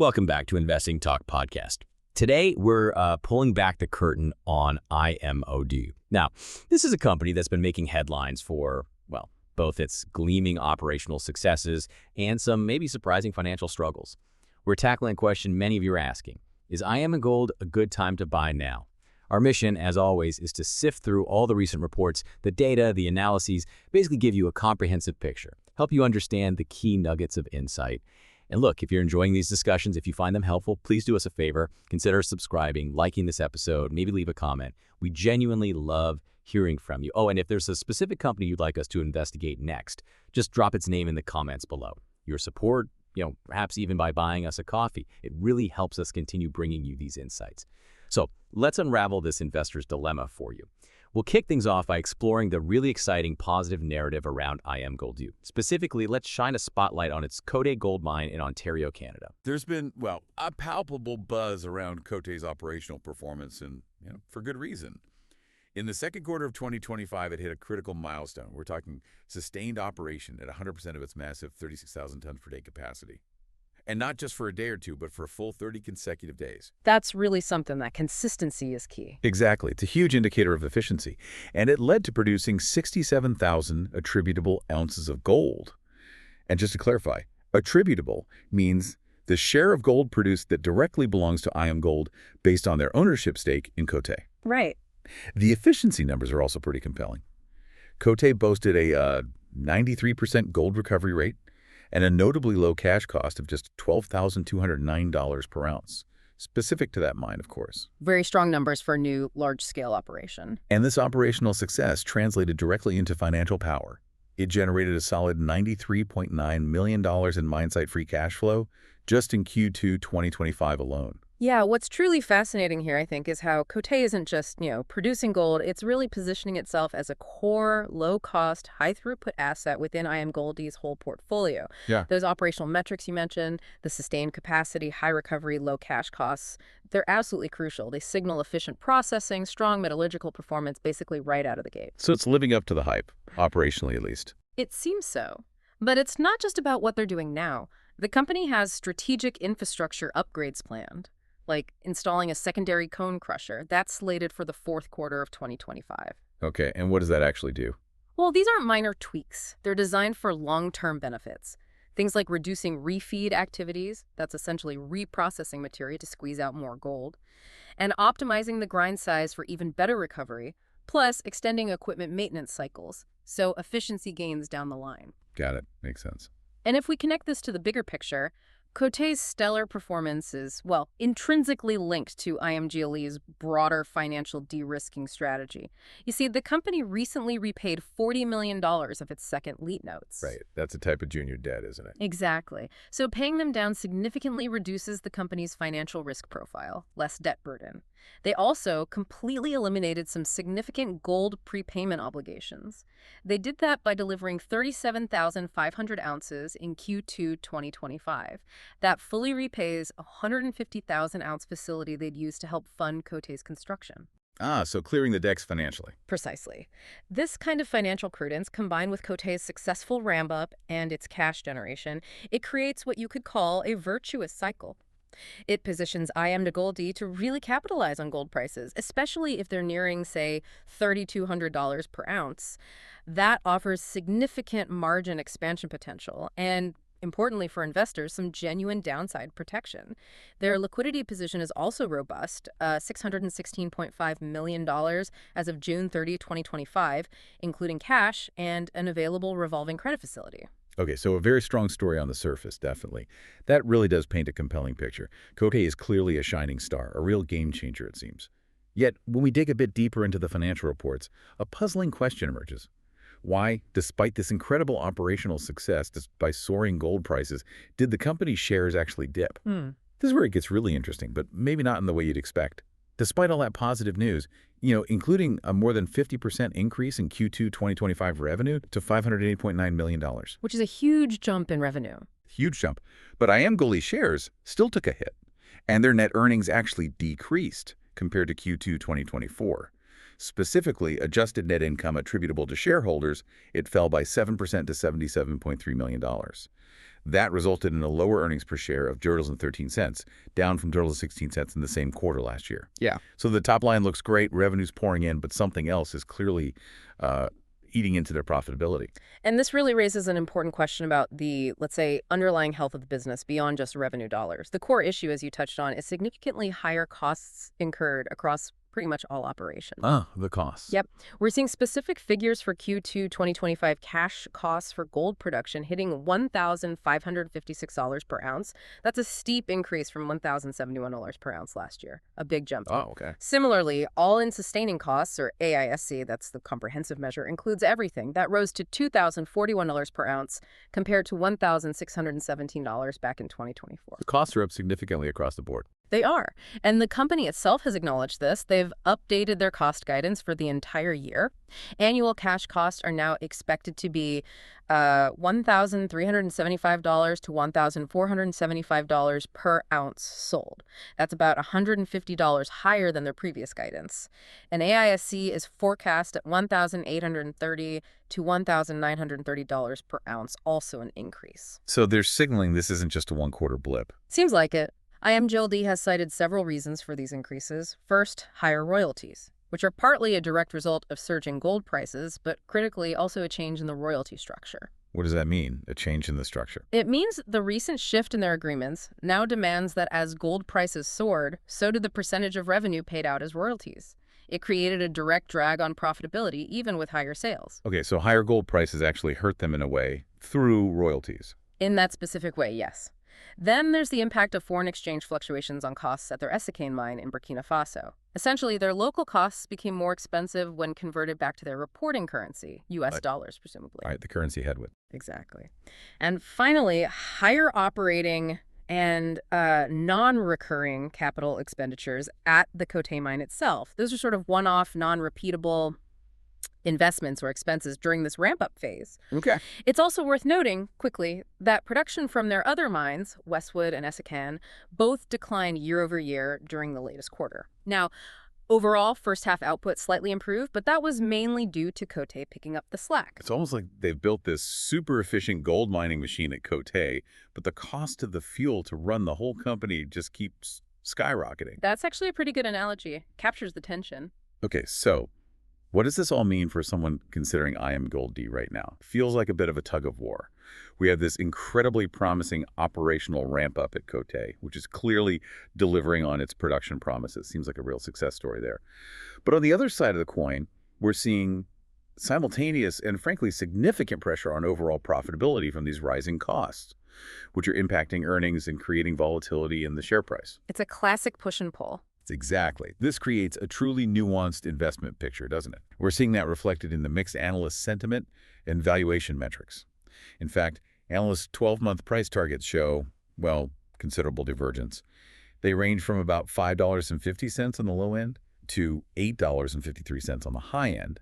Welcome back to Investing Talk Podcast. Today, we're pulling back the curtain on Iamgold. Now, this is a company that's been making headlines for, well, both its gleaming operational successes and some maybe surprising financial struggles. We're tackling a question many of you are asking. Is Iamgold a good time to buy now? Our mission, as always, is to sift through all the recent reports, the data, the analyses, basically give you a comprehensive picture, help you understand the key nuggets of insight. And look, if you're enjoying these discussions, if you find them helpful, please do us a favor. Consider subscribing, liking this episode, maybe leave a comment. We genuinely love hearing from you. Oh, and if there's a specific company you'd like us to investigate next, just drop its name in the comments below. Your support, perhaps even by buying us a coffee, it really helps us continue bringing you these insights. So let's unravel this investor's dilemma for you. We'll kick things off by exploring the really exciting positive narrative around Iamgold. Specifically, let's shine a spotlight on its Côté gold mine in Ontario, Canada. There's been, a palpable buzz around Côté's operational performance, and for good reason. In the second quarter of 2025, it hit a critical milestone. We're talking sustained operation at 100% of its massive 36,000 tons per day capacity. And not just for a day or two, but for a full 30 consecutive days. That's really something. That consistency is key. Exactly. It's a huge indicator of efficiency. And it led to producing 67,000 attributable ounces of gold. And just to clarify, attributable means the share of gold produced that directly belongs to Iamgold based on their ownership stake in Côté. Right. The efficiency numbers are also pretty compelling. Côté boasted a 93% gold recovery rate, and a notably low cash cost of just $12,209 per ounce, specific to that mine, of course. Very strong numbers for a new large-scale operation. And this operational success translated directly into financial power. It generated a solid $93.9 million in mine-site free cash flow just in Q2 2025 alone. Yeah, what's truly fascinating here, I think, is how Côté isn't just, producing gold. It's really positioning itself as a core, low-cost, high-throughput asset within Iamgold's whole portfolio. Yeah. Those operational metrics you mentioned, the sustained capacity, high recovery, low cash costs, they're absolutely crucial. They signal efficient processing, strong metallurgical performance, basically right out of the gate. So it's living up to the hype, operationally at least. It seems so. But it's not just about what they're doing now. The company has strategic infrastructure upgrades planned, like installing a secondary cone crusher. That's slated for the fourth quarter of 2025. Okay, and what does that actually do? Well, these aren't minor tweaks. They're designed for long-term benefits. Things like reducing refeed activities, that's essentially reprocessing material to squeeze out more gold, and optimizing the grind size for even better recovery, plus extending equipment maintenance cycles, so efficiency gains down the line. Got it. Makes sense. And if we connect this to the bigger picture, Côté's stellar performance is, intrinsically linked to Iamgold's broader financial de-risking strategy. You see, the company recently repaid $40 million of its second lien notes. Right. That's a type of junior debt, isn't it? Exactly. So paying them down significantly reduces the company's financial risk profile, less debt burden. They also completely eliminated some significant gold prepayment obligations. They did that by delivering 37,500 ounces in Q2 2025. That fully repays a 150,000 ounce facility they'd used to help fund Côté's construction. Ah, so clearing the decks financially. Precisely. This kind of financial prudence, combined with Côté's successful ramp-up and its cash generation, it creates what you could call a virtuous cycle. It positions Iamgold to really capitalize on gold prices, especially if they're nearing, say, $3,200 per ounce. That offers significant margin expansion potential and, importantly for investors, some genuine downside protection. Their liquidity position is also robust, $616.5 million as of June 30, 2025, including cash and an available revolving credit facility. Okay, so a very strong story on the surface, definitely. That really does paint a compelling picture. Côté is clearly a shining star, a real game changer, it seems. Yet, when we dig a bit deeper into the financial reports, a puzzling question emerges. Why, despite this incredible operational success, by soaring gold prices, did the company's shares actually dip? This is where it gets really interesting, but maybe not in the way you'd expect. Despite all that positive news, including a more than 50% increase in Q2 2025 revenue to $580.9 million. Which is a huge jump in revenue. Huge jump. But Iamgold shares still took a hit, and their net earnings actually decreased compared to Q2 2024. Specifically, adjusted net income attributable to shareholders, it fell by 7% to $77.3 million. That resulted in a lower earnings per share of $0.13, down from $0.16 in the same quarter last year. Yeah. So the top line looks great, revenue's pouring in, but something else is clearly eating into their profitability. And this really raises an important question about the, let's say, underlying health of the business beyond just revenue dollars. The core issue, as you touched on, is significantly higher costs incurred across pretty much all operations. The costs. Yep. We're seeing specific figures for Q2 2025 cash costs for gold production hitting $1,556 per ounce. That's a steep increase from $1,071 per ounce last year. A big jump. Oh, okay. Similarly, all-in sustaining costs, or AISC, that's the comprehensive measure, includes everything. That rose to $2,041 per ounce compared to $1,617 back in 2024. The costs are up significantly across the board. They are. And the company itself has acknowledged this. They've updated their cost guidance for the entire year. Annual cash costs are now expected to be $1,375 to $1,475 per ounce sold. That's about $150 higher than their previous guidance. And AISC is forecast at $1,830 to $1,930 per ounce, also an increase. So they're signaling this isn't just a one-quarter blip. Seems like it. Iamgold has cited several reasons for these increases. First, higher royalties, which are partly a direct result of surging gold prices, but critically also a change in the royalty structure. What does that mean, a change in the structure? It means the recent shift in their agreements now demands that as gold prices soared, so did the percentage of revenue paid out as royalties. It created a direct drag on profitability, even with higher sales. Okay, so higher gold prices actually hurt them in a way through royalties. In that specific way, yes. Then there's the impact of foreign exchange fluctuations on costs at their Essakane mine in Burkina Faso. Essentially, their local costs became more expensive when converted back to their reporting currency, U.S. dollars, presumably. Right, the currency headwind. Exactly. And finally, higher operating and non-recurring capital expenditures at the Côté mine itself. Those are sort of one-off, non-repeatable investments or expenses during this ramp-up phase. Okay. It's also worth noting, quickly, that production from their other mines, Westwood and Essakane, both declined year over year during the latest quarter. Now, overall, first-half output slightly improved, but that was mainly due to Côté picking up the slack. It's almost like they've built this super efficient gold mining machine at Côté, but the cost of the fuel to run the whole company just keeps skyrocketing. That's actually a pretty good analogy. Captures the tension. Okay, so what does this all mean for someone considering Iamgold right now? Feels like a bit of a tug of war. We have this incredibly promising operational ramp-up at Côté, which is clearly delivering on its production promises. Seems like a real success story there. But on the other side of the coin, we're seeing simultaneous and frankly significant pressure on overall profitability from these rising costs, which are impacting earnings and creating volatility in the share price. It's a classic push and pull. Exactly. This creates a truly nuanced investment picture, doesn't it? We're seeing that reflected in the mixed analyst sentiment and valuation metrics. In fact, analysts' 12-month price targets show, well, considerable divergence. They range from about $5.50 on the low end to $8.53 on the high end.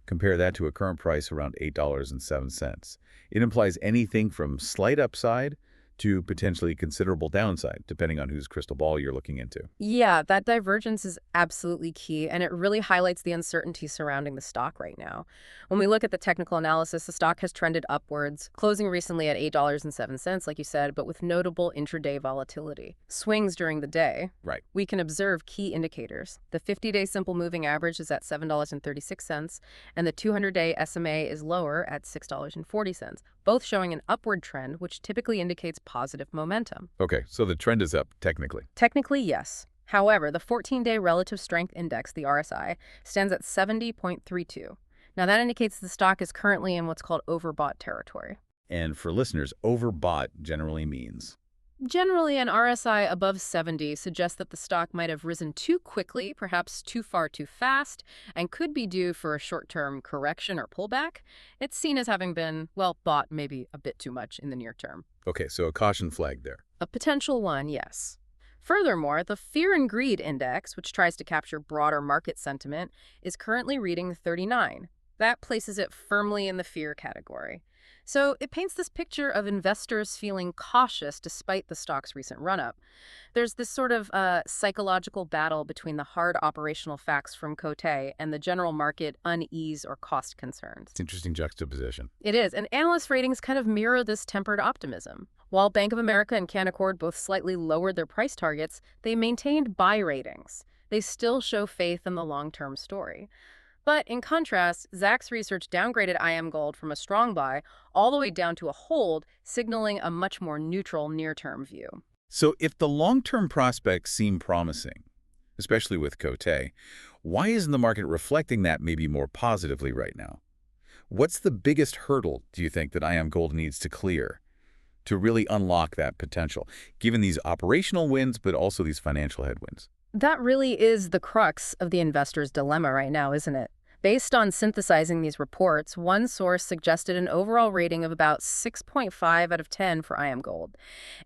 Compare that to a current price around $8.07. It implies anything from slight upside to potentially considerable downside, depending on whose crystal ball you're looking into. Yeah, that divergence is absolutely key, and it really highlights the uncertainty surrounding the stock right now. When we look at the technical analysis, the stock has trended upwards, closing recently at $8.07, like you said, but with notable intraday volatility. Swings during the day. Right. We can observe key indicators. The 50-day simple moving average is at $7.36, and the 200-day SMA is lower at $6.40, both showing an upward trend, which typically indicates positive momentum. Okay, so the trend is up, technically. Technically, yes. However, the 14-day relative strength index, the RSI, stands at 70.32. Now, that indicates the stock is currently in what's called overbought territory. And for listeners, overbought generally means? Generally, an RSI above 70 suggests that the stock might have risen too quickly, perhaps too far too fast, and could be due for a short-term correction or pullback. It's seen as having been, well, bought maybe a bit too much in the near term. Okay, so a caution flag there. A potential one, yes. Furthermore, the Fear and Greed Index, which tries to capture broader market sentiment, is currently reading 39. That places it firmly in the fear category. So it paints this picture of investors feeling cautious despite the stock's recent run-up. There's this sort of psychological battle between the hard operational facts from Côté and the general market unease or cost concerns. It's interesting juxtaposition. It is, and analyst ratings kind of mirror this tempered optimism. While Bank of America and Canaccord both slightly lowered their price targets, they maintained buy ratings. They still show faith in the long-term story. But in contrast, Zacks research downgraded Iamgold from a strong buy all the way down to a hold, signaling a much more neutral near-term view. So if the long-term prospects seem promising, especially with Coté, why isn't the market reflecting that maybe more positively right now? What's the biggest hurdle, do you think, that Iamgold needs to clear to really unlock that potential, given these operational wins but also these financial headwinds? That really is the crux of the investor's dilemma right now, isn't it? Based on synthesizing these reports, one source suggested an overall rating of about 6.5 out of 10 for Iamgold.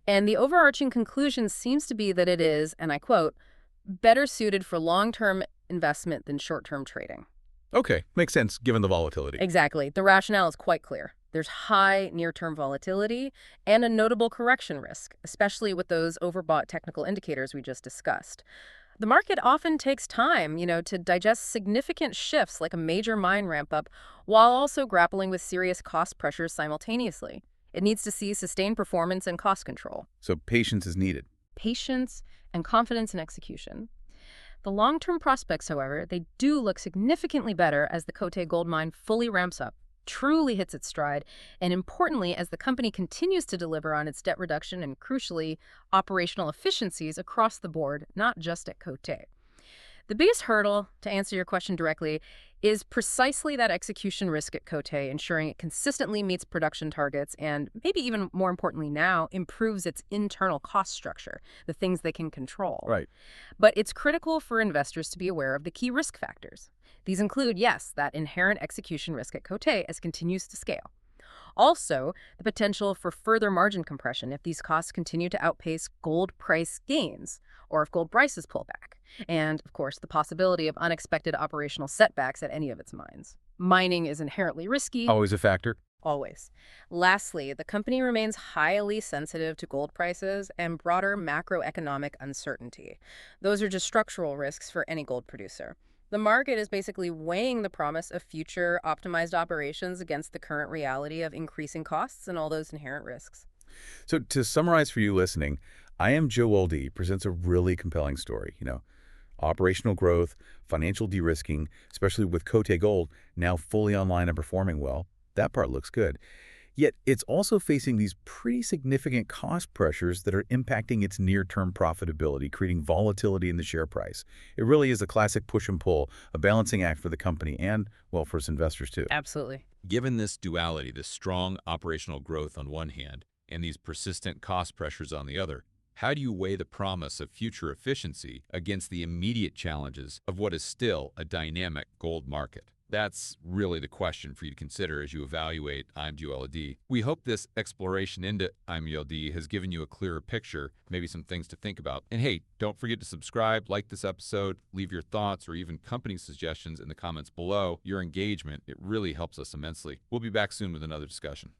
And the overarching conclusion seems to be that it is, and I quote, better suited for long-term investment than short-term trading. Okay, makes sense given the volatility. Exactly. The rationale is quite clear. There's high near-term volatility and a notable correction risk, especially with those overbought technical indicators we just discussed. The market often takes time, to digest significant shifts like a major mine ramp-up while also grappling with serious cost pressures simultaneously. It needs to see sustained performance and cost control. So patience is needed. Patience and confidence in execution. The long-term prospects, however, they do look significantly better as the Coté gold mine fully ramps up, truly hits its stride, and importantly, as the company continues to deliver on its debt reduction and, crucially, operational efficiencies across the board, not just at Coté. The biggest hurdle, to answer your question directly, is precisely that execution risk at Coté, ensuring it consistently meets production targets and, maybe even more importantly now, improves its internal cost structure, the things they can control. Right. But it's critical for investors to be aware of the key risk factors. These include, yes, that inherent execution risk at Coté as it continues to scale. Also, the potential for further margin compression if these costs continue to outpace gold price gains, or if gold prices pull back. And, of course, the possibility of unexpected operational setbacks at any of its mines. Mining is inherently risky. Always a factor. Always. Lastly, the company remains highly sensitive to gold prices and broader macroeconomic uncertainty. Those are just structural risks for any gold producer. The market is basically weighing the promise of future optimized operations against the current reality of increasing costs and all those inherent risks. So to summarize for you listening, Iamgold presents a really compelling story. Operational growth, financial de-risking, especially with Coté Gold now fully online and performing well. That part looks good. Yet it's also facing these pretty significant cost pressures that are impacting its near-term profitability, creating volatility in the share price. It really is a classic push and pull, a balancing act for the company and, well, for its investors too. Absolutely. Given this duality, this strong operational growth on one hand and these persistent cost pressures on the other, how do you weigh the promise of future efficiency against the immediate challenges of what is still a dynamic gold market? That's really the question for you to consider as you evaluate Iamgold. We hope this exploration into Iamgold has given you a clearer picture, maybe some things to think about. And hey, don't forget to subscribe, like this episode, leave your thoughts or even company suggestions in the comments below. Your engagement, it really helps us immensely. We'll be back soon with another discussion.